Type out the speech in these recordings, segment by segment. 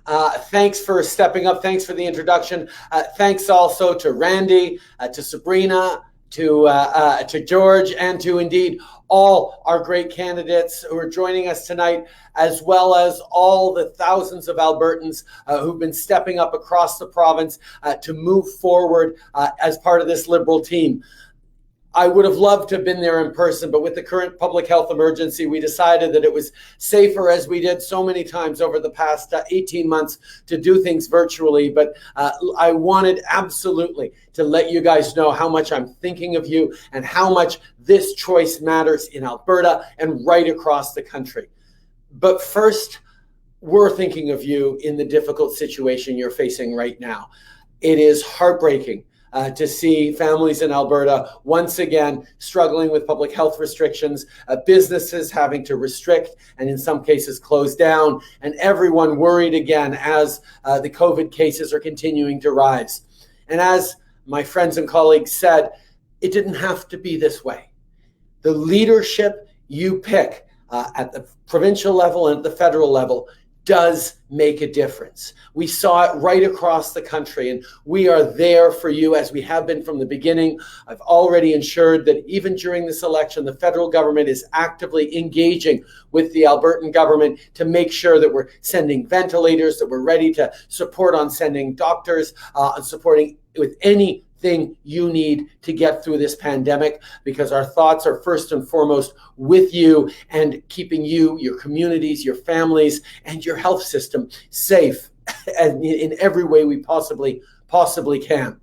Thanks for stepping up. Thanks for the introduction. Thanks also to Randy, to Sabrina, to George, and to indeed all our great candidates who are joining us tonight, as well as all the thousands of Albertans who've been stepping up across the province to move forward as part of this Liberal team. I would have loved to have been there in person, but with the current public health emergency, we decided that it was safer, as we did so many times over the past 18 months, to do things virtually. But I wanted absolutely to let you guys know how much I'm thinking of you and how much this choice matters in Alberta and right across the country. But first, we're thinking of you in the difficult situation you're facing right now. It is heartbreaking to see families in Alberta once again struggling with public health restrictions, businesses having to restrict and in some cases close down, and everyone worried again as the COVID cases are continuing to rise. And as my friends and colleagues said, it didn't have to be this way. The leadership you pick at the provincial level and at the federal level does make a difference. We saw it right across the country, and we are there for you as we have been from the beginning. I've already ensured that even during this election, the federal government is actively engaging with the Albertan government to make sure that we're sending ventilators, that we're ready to support on sending doctors, and supporting with anything you need to get through this pandemic, because our thoughts are first and foremost with you and keeping you, your communities, your families, and your health system safe and in every way we possibly can.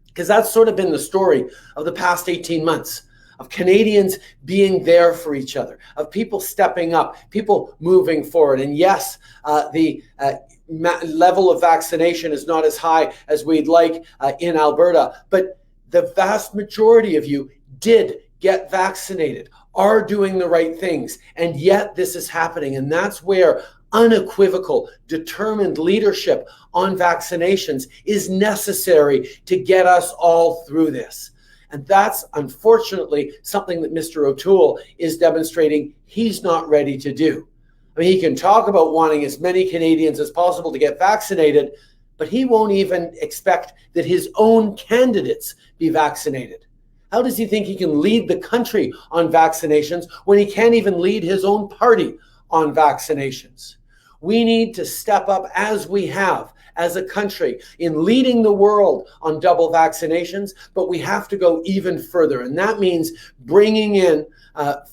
Because that's sort of been the story of the past 18 months, of Canadians being there for each other, of people stepping up, people moving forward. And yes, the level of vaccination is not as high as we'd like in Alberta, but the vast majority of you did get vaccinated, are doing the right things, and yet this is happening. And that's where unequivocal, determined leadership on vaccinations is necessary to get us all through this. And that's unfortunately something that Mr. O'Toole is demonstrating he's not ready to do. I mean, he can talk about wanting as many Canadians as possible to get vaccinated, but he won't even expect that his own candidates be vaccinated. How does he think he can lead the country on vaccinations when he can't even lead his own party on vaccinations? We need to step up as we have as a country in leading the world on double vaccinations, but we have to go even further. And that means bringing in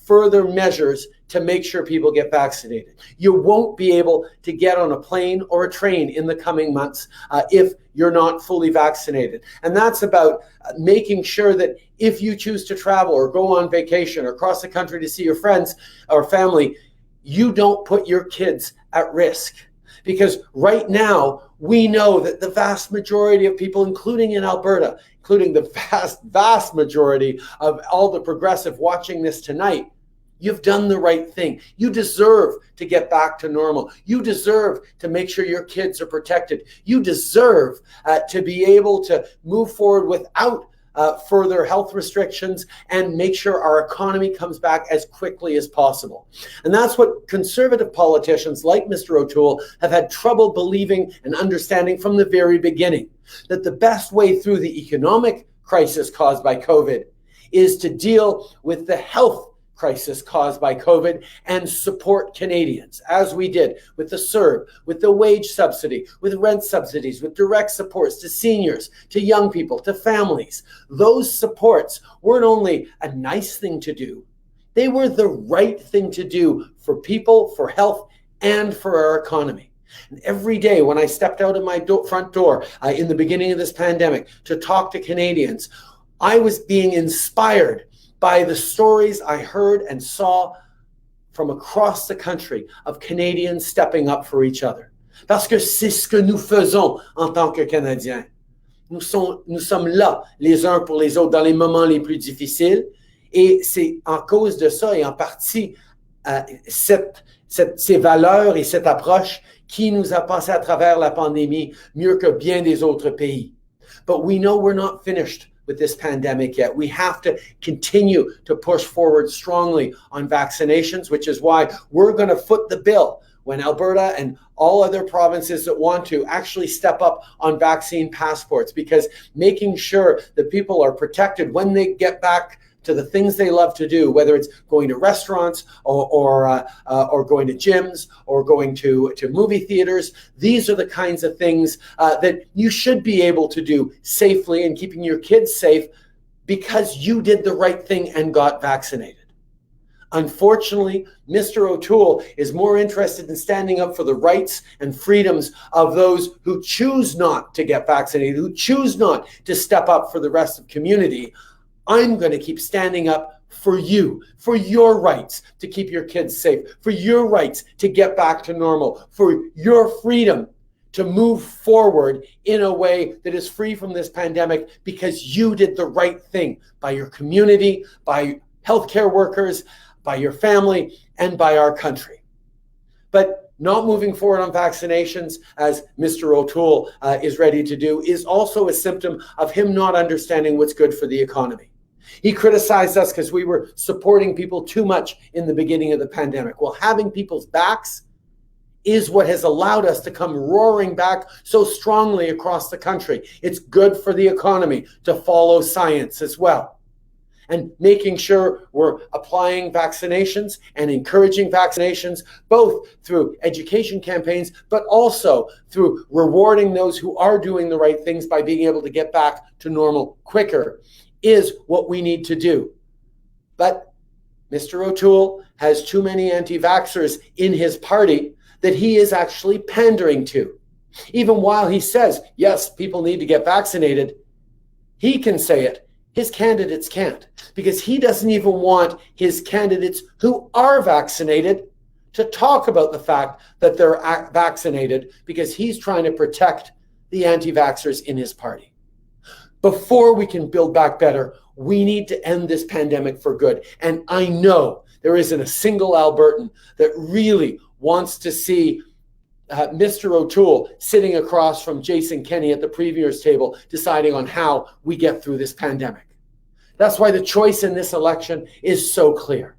further measures to make sure people get vaccinated. You won't be able to get on a plane or a train in the coming months if you're not fully vaccinated. And that's about making sure that if you choose to travel or go on vacation or cross the country to see your friends or family, you don't put your kids at risk. Because right now, we know that the vast majority of people, including in Alberta, including the vast majority of all the progressive watching this tonight, you've done the right thing. You deserve to get back to normal. You deserve to make sure your kids are protected. You deserve to be able to move forward without further health restrictions and make sure our economy comes back as quickly as possible. And that's what conservative politicians like Mr. O'Toole have had trouble believing and understanding from the very beginning, that the best way through the economic crisis caused by COVID is to deal with the health crisis caused by COVID and support Canadians, as we did with the CERB, with the wage subsidy, with rent subsidies, with direct supports to seniors, to young people, to families. Those supports weren't only a nice thing to do, they were the right thing to do for people, for health, and for our economy. And every day when I stepped out of my front door in the beginning of this pandemic to talk to Canadians, I was being inspired by the stories I heard and saw from across the country of Canadians stepping up for each other. Parce que c'est ce que nous faisons en tant que Canadiens. Nous sommes là les uns pour les autres dans les moments les plus difficiles, et c'est en cause de ça et en partie ces valeurs et cette approche qui nous a passé à travers la pandémie mieux que bien des autres pays. But we know we're not finished with this pandemic yet. We have to continue to push forward strongly on vaccinations, which is why we're going to foot the bill when Alberta and all other provinces that want to actually step up on vaccine passports, because making sure that people are protected when they get back to the things they love to do, whether it's going to restaurants or going to gyms or going to movie theaters. These are the kinds of things that you should be able to do safely and keeping your kids safe because you did the right thing and got vaccinated. Unfortunately, Mr. O'Toole is more interested in standing up for the rights and freedoms of those who choose not to get vaccinated, who choose not to step up for the rest of the community. I'm going to keep standing up for you, for your rights to keep your kids safe, for your rights to get back to normal, for your freedom to move forward in a way that is free from this pandemic because you did the right thing by your community, by healthcare workers, by your family, and by our country. But not moving forward on vaccinations, as Mr. O'Toole is ready to do, is also a symptom of him not understanding what's good for the economy. He criticized us because we were supporting people too much in the beginning of the pandemic. Well, having people's backs is what has allowed us to come roaring back so strongly across the country. It's good for the economy to follow science as well. And making sure we're applying vaccinations and encouraging vaccinations, both through education campaigns, but also through rewarding those who are doing the right things by being able to get back to normal quicker, is what we need to do. But Mr. O'Toole has too many anti-vaxxers in his party that he is actually pandering to. Even while he says, yes, people need to get vaccinated, he can say it. His candidates can't, because he doesn't even want his candidates who are vaccinated to talk about the fact that they're vaccinated, because he's trying to protect the anti-vaxxers in his party. Before we can build back better, we need to end this pandemic for good. And I know there isn't a single Albertan that really wants to see Mr. O'Toole sitting across from Jason Kenney at the Premier's table deciding on how we get through this pandemic. That's why the choice in this election is so clear.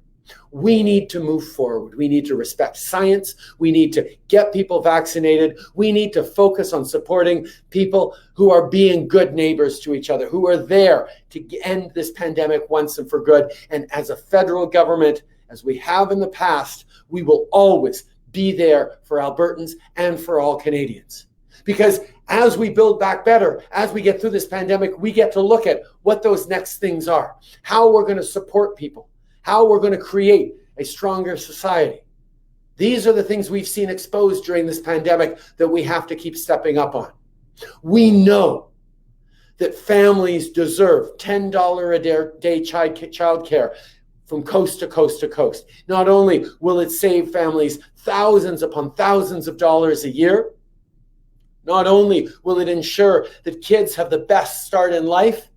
We need to move forward. We need to respect science. We need to get people vaccinated. We need to focus on supporting people who are being good neighbors to each other, who are there to end this pandemic once and for good. And as a federal government, as we have in the past, we will always be there for Albertans and for all Canadians. Because as we build back better, as we get through this pandemic, we get to look at what those next things are, how we're going to support people, how we're going to create a stronger society. These are the things we've seen exposed during this pandemic that we have to keep stepping up on. We know that families deserve $10 a day child care from coast to coast to coast. Not only will it save families thousands upon thousands of dollars a year, not only will it ensure that kids have the best start in life,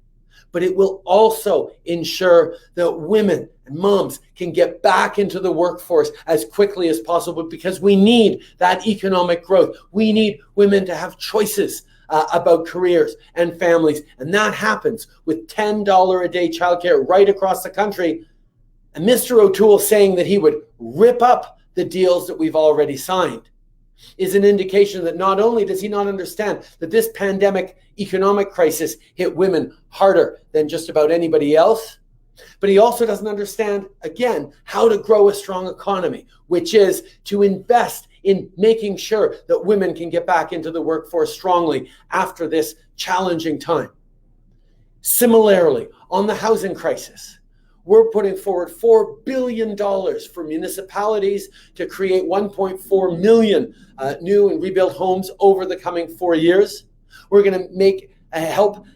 but it will also ensure that women and moms can get back into the workforce as quickly as possible, because we need that economic growth. We need women to have choices about careers and families. And that happens with $10 a day childcare right across the country. And Mr. O'Toole saying that he would rip up the deals that we've already signed is an indication that not only does he not understand that this pandemic economic crisis hit women harder than just about anybody else, but he also doesn't understand, again, how to grow a strong economy, which is to invest in making sure that women can get back into the workforce strongly after this challenging time. Similarly, on the housing crisis, we're putting forward $4 billion for municipalities to create 1.4 million new and rebuilt homes over the coming 4 years. We're going to help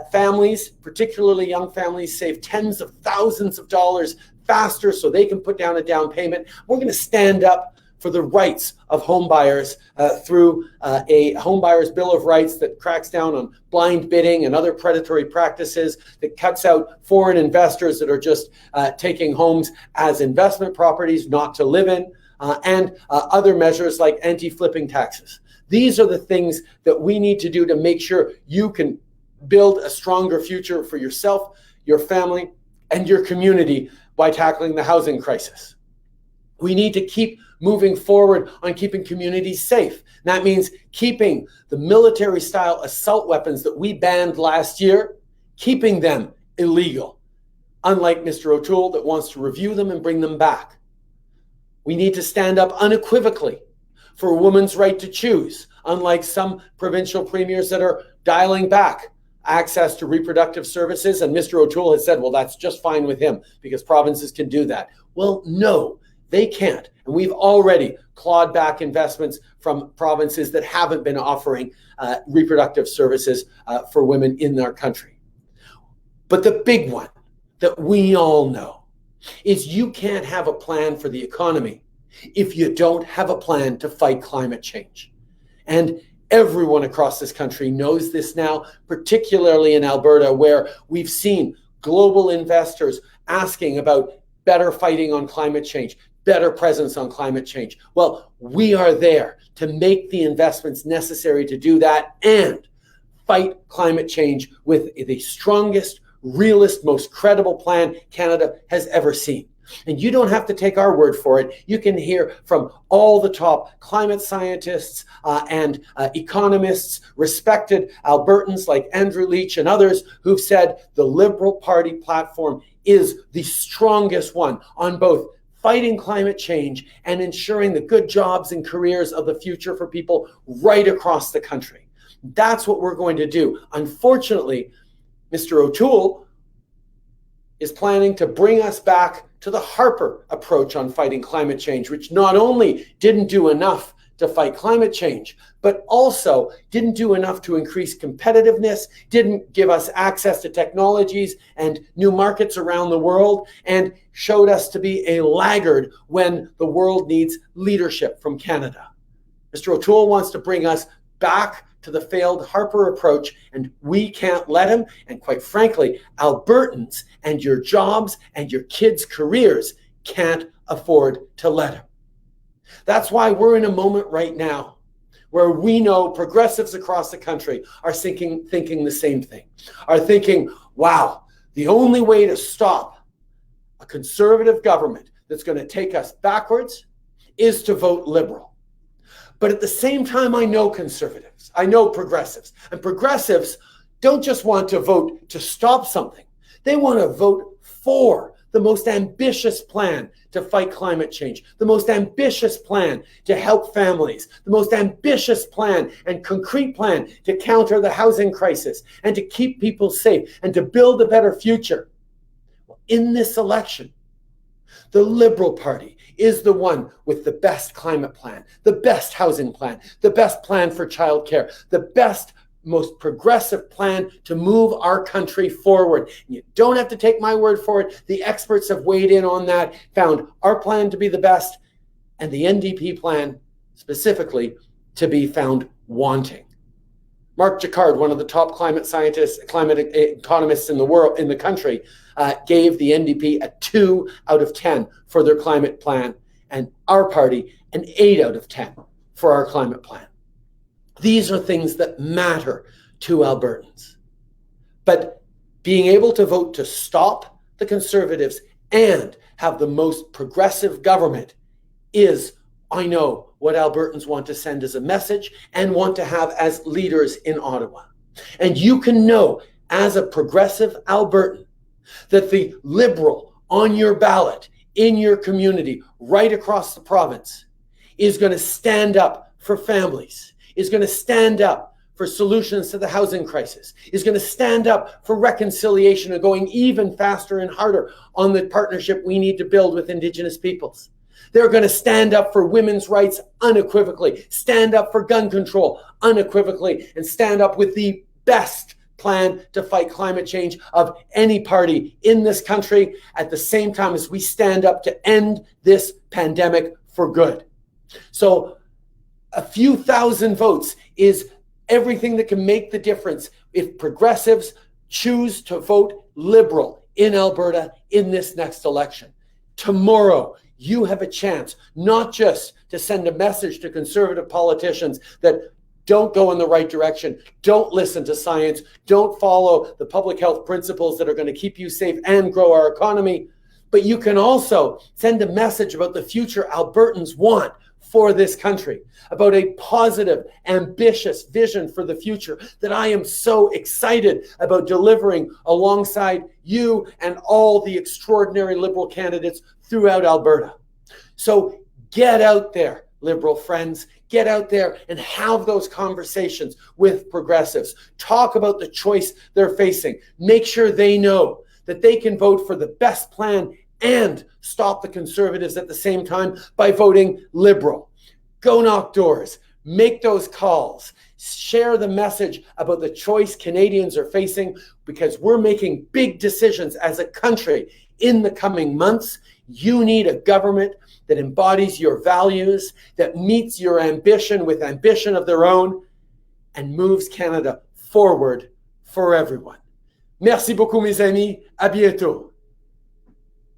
families, particularly young families, save tens of thousands of dollars faster so they can put down a down payment. We're going to stand up for the rights of home buyers through a home buyers bill of rights that cracks down on blind bidding and other predatory practices, that cuts out foreign investors that are just taking homes as investment properties not to live in, and other measures like anti-flipping taxes. These are the things that we need to do to make sure you can build a stronger future for yourself, your family, and your community by tackling the housing crisis. We need to keep moving forward on keeping communities safe. And that means keeping the military-style assault weapons that we banned last year, keeping them illegal, unlike Mr. O'Toole that wants to review them and bring them back. We need to stand up unequivocally for a woman's right to choose, unlike some provincial premiers that are dialing back access to reproductive services. And Mr. O'Toole has said, well, that's just fine with him because provinces can do that. Well, no, they can't. And we've already clawed back investments from provinces that haven't been offering reproductive services for women in our country. But the big one that we all know is you can't have a plan for the economy if you don't have a plan to fight climate change. And everyone across this country knows this now, particularly in Alberta, where we've seen global investors asking about better fighting on climate change, better presence on climate change. Well, we are there to make the investments necessary to do that and fight climate change with the strongest, realest, most credible plan Canada has ever seen. And you don't have to take our word for it. You can hear from all the top climate scientists and economists, respected Albertans like Andrew Leach and others who've said the Liberal Party platform is the strongest one on both fighting climate change and ensuring the good jobs and careers of the future for people right across the country. That's what we're going to do. Unfortunately, Mr. O'Toole is planning to bring us back to the Harper approach on fighting climate change, which not only didn't do enough to fight climate change, but also didn't do enough to increase competitiveness, didn't give us access to technologies and new markets around the world, and showed us to be a laggard when the world needs leadership from Canada. Mr. O'Toole wants to bring us back to the failed Harper approach, and we can't let him. And quite frankly, Albertans and your jobs and your kids' careers can't afford to let him. That's why we're in a moment right now where we know progressives across the country are thinking the same thing, are thinking, wow, the only way to stop a conservative government that's going to take us backwards is to vote Liberal. But at the same time, I know conservatives, I know progressives, and progressives don't just want to vote to stop something. They want to vote for the most ambitious plan to fight climate change, the most ambitious plan to help families, the most ambitious plan and concrete plan to counter the housing crisis and to keep people safe and to build a better future. In this election, the Liberal Party is the one with the best climate plan, the best housing plan, the best plan for childcare, the best, most progressive plan to move our country forward. And you don't have to take my word for it. The experts have weighed in on that, found our plan to be the best, and the NDP plan specifically to be found wanting. Mark Jacquard, one of the top climate scientists, climate economists in the world, in the country, gave the NDP a 2 out of 10 for their climate plan, and our party an 8 out of 10 for our climate plan. These are things that matter to Albertans. But being able to vote to stop the Conservatives and have the most progressive government is, I know, what Albertans want to send as a message and want to have as leaders in Ottawa. And you can know, as a progressive Albertan, that the Liberal on your ballot, in your community, right across the province, is going to stand up for families, is going to stand up for solutions to the housing crisis, is going to stand up for reconciliation and going even faster and harder on the partnership we need to build with Indigenous peoples. They're going to stand up for women's rights unequivocally, stand up for gun control unequivocally, and stand up with the best plan to fight climate change of any party in this country at the same time as we stand up to end this pandemic for good. So a few thousand votes is everything that can make the difference if progressives choose to vote Liberal in Alberta in this next election. Tomorrow, you have a chance not just to send a message to conservative politicians that don't go in the right direction, don't listen to science, don't follow the public health principles that are going to keep you safe and grow our economy, but you can also send a message about the future Albertans want for this country, about a positive, ambitious vision for the future that I am so excited about delivering alongside you and all the extraordinary Liberal candidates throughout Alberta. So get out there, Liberal friends. Get out there and have those conversations with progressives. Talk about the choice they're facing. Make sure they know that they can vote for the best plan and stop the Conservatives at the same time by voting Liberal. Go knock doors. Make those calls. Share the message about the choice Canadians are facing, because we're making big decisions as a country in the coming months. You need a government that embodies your values, that meets your ambition with ambition of their own, and moves Canada forward for everyone. Merci beaucoup, mes amis. À bientôt.